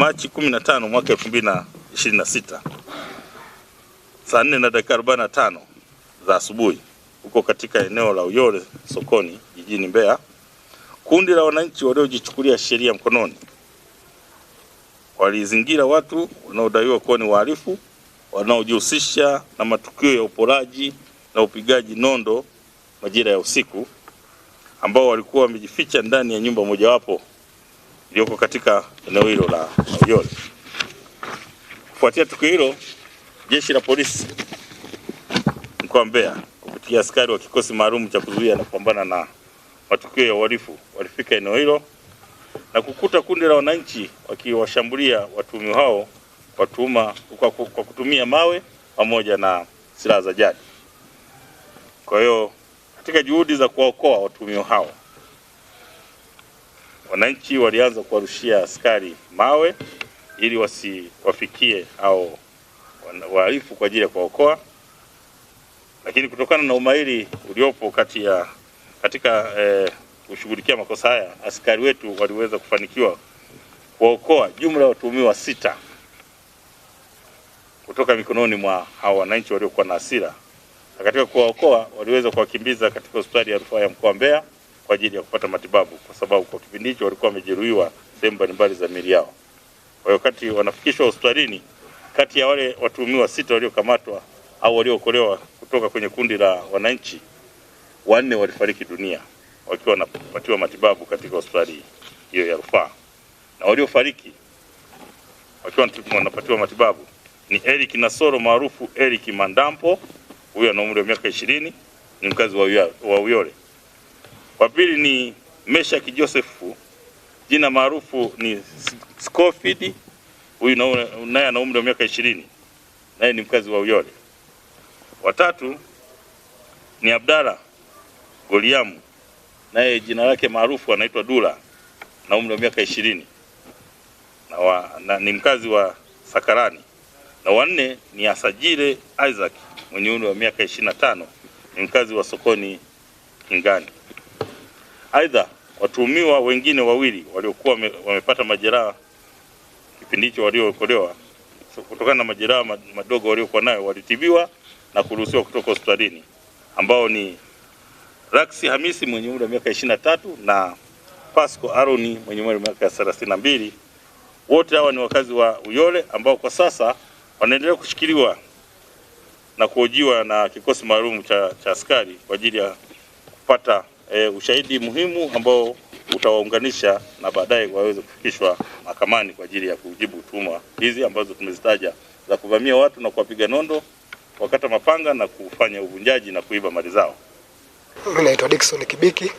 Machi 15 mwaka 2026 saa 4:45 za asubuhi huko katika eneo la Uyole sokoni jijini Mbeya, kundi la wananchi waliojichukulia sheria mkononi walizingira watu wanaodaiwa kuwa ni wahalifu wanaojihusisha na matukio ya uporaji na upigaji nondo majira ya usiku, ambao walikuwa wamejificha ndani ya nyumba mojawapo iliyoko katika eneo hilo la Uyole. Kufuatia tukio hilo, Jeshi la Polisi mkoa wa Mbeya kupitia askari wa kikosi maalum cha kuzuia na kupambana na matukio ya uhalifu walifika eneo hilo na kukuta kundi la wananchi wakiwashambulia watuhumiwa hao kwa kutumia mawe pamoja na silaha za jadi. Kwa hiyo katika juhudi za kuwaokoa watuhumiwa hao, wananchi walianza kuwarushia askari mawe ili wasiwafikie au wahalifu kwa ajili ya kuwaokoa, lakini kutokana na umahiri uliopo katika kushughulikia makosa haya, askari wetu waliweza kufanikiwa kuwaokoa jumla ya watuhumiwa 6 kutoka mikononi mwa hao wananchi waliokuwa na hasira, na katika kuwaokoa waliweza kuwakimbiza katika hospitali ya rufaa ya mkoa wa Mbeya kwa ajili ya kupata matibabu, kwa sababu kwa kipindi hicho walikuwa wamejeruhiwa sehemu mbalimbali za miili yao. Kwa hiyo wakati wanafikishwa hospitalini, kati ya wale watuhumiwa 6 waliokamatwa au waliookolewa kutoka kwenye kundi la wananchi, 4 walifariki dunia wakiwa wanapatiwa matibabu katika hospitali hiyo ya rufaa, na waliofariki wakiwa wanapatiwa matibabu ni Eric Nasoro maarufu Eric Mandampo, huyo ana umri wa miaka 20, ni mkazi wa Uyole. Wa pili ni Meshaki Joseph, jina maarufu ni Scofield, huyu naye ana umri wa miaka 20, naye ni mkazi wa Uyole. Wa tatu ni Abdalla Goliamu, naye jina lake maarufu anaitwa Dula, na umri wa miaka 20 na ni mkazi wa Sakarani. Na wa 4 ni Asajile Isaac mwenye umri wa miaka 25, ni mkazi wa sokoni Kingani. Aidha, watuhumiwa wengine 2 waliokuwa wamepata majeraha kipindi hicho waliookolewa kutokana na majeraha madogo waliokuwa nayo walitibiwa na kuruhusiwa kutoka hospitalini, ambao ni Raksi Hamisi mwenye umri wa miaka 23 na Pasco Aroni mwenye umri wa miaka 32. Wote hawa ni wakazi wa Uyole ambao kwa sasa wanaendelea kushikiliwa na kuhojiwa na kikosi maalum cha askari kwa ajili ya kupata ushahidi muhimu ambao utawaunganisha na baadaye waweze kufikishwa mahakamani kwa ajili ya kujibu tuhuma hizi ambazo tumezitaja za kuvamia watu na kuwapiga nondo, wakata mapanga na kufanya uvunjaji na kuiba mali zao. Mimi naitwa Dickson Kibiki,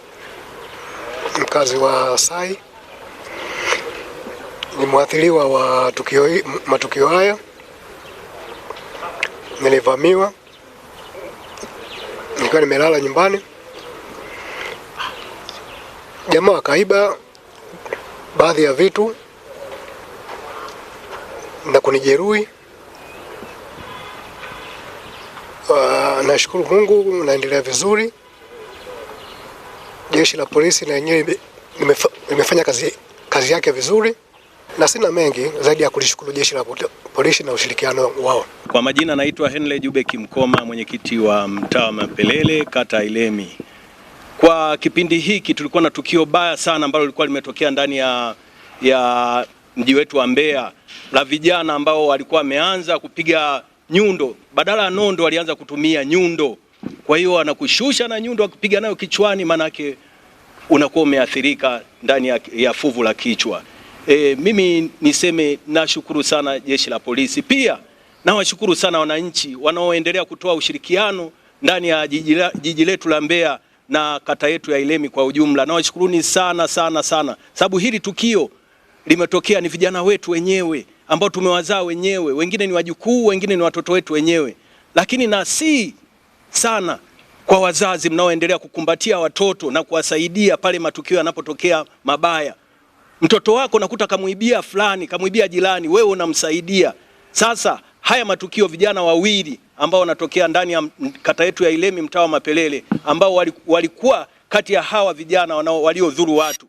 mkazi wa Sai. Ni mwathiriwa wa matukio haya. Nilivamiwa nikiwa nimelala nyumbani, jamaa wakaiba baadhi ya vitu na kunijeruhi. Nashukuru Mungu naendelea vizuri. Jeshi la polisi na yenyewe limefanya kazi yake vizuri, na sina mengi zaidi ya kulishukuru jeshi la polisi na ushirikiano wao. Kwa majina naitwa Henle Jubeki Mkoma, mwenyekiti wa mtaa wa Mapelele, kata Ilemi. Kwa kipindi hiki tulikuwa na tukio baya sana ambalo lilikuwa limetokea ndani ya mji wetu wa Mbeya, la vijana ambao walikuwa wameanza kupiga nyundo, badala ya nondo walianza kutumia nyundo. Kwa hiyo anakushusha na nyundo akipiga nayo kichwani, manake unakuwa umeathirika ndani ya fuvu la kichwa. Mimi niseme nashukuru sana jeshi la polisi, pia nawashukuru sana wananchi wanaoendelea kutoa ushirikiano ndani ya jiji letu la Mbeya na kata yetu ya Ilemi kwa ujumla. Nawashukuruni sana sana sana, sababu hili tukio limetokea ni vijana wetu wenyewe ambao tumewazaa wenyewe, wengine ni wajukuu, wengine ni watoto wetu wenyewe. Lakini nasi sana kwa wazazi mnaoendelea kukumbatia watoto na kuwasaidia pale matukio yanapotokea mabaya. Mtoto wako nakuta kamuibia fulani, kamuibia jirani, wewe unamsaidia. Sasa haya matukio, vijana 2 ambao wanatokea ndani ya kata yetu ya Ilemi, mtaa wa Mapelele, ambao walikuwa kati ya hawa vijana waliodhuru watu.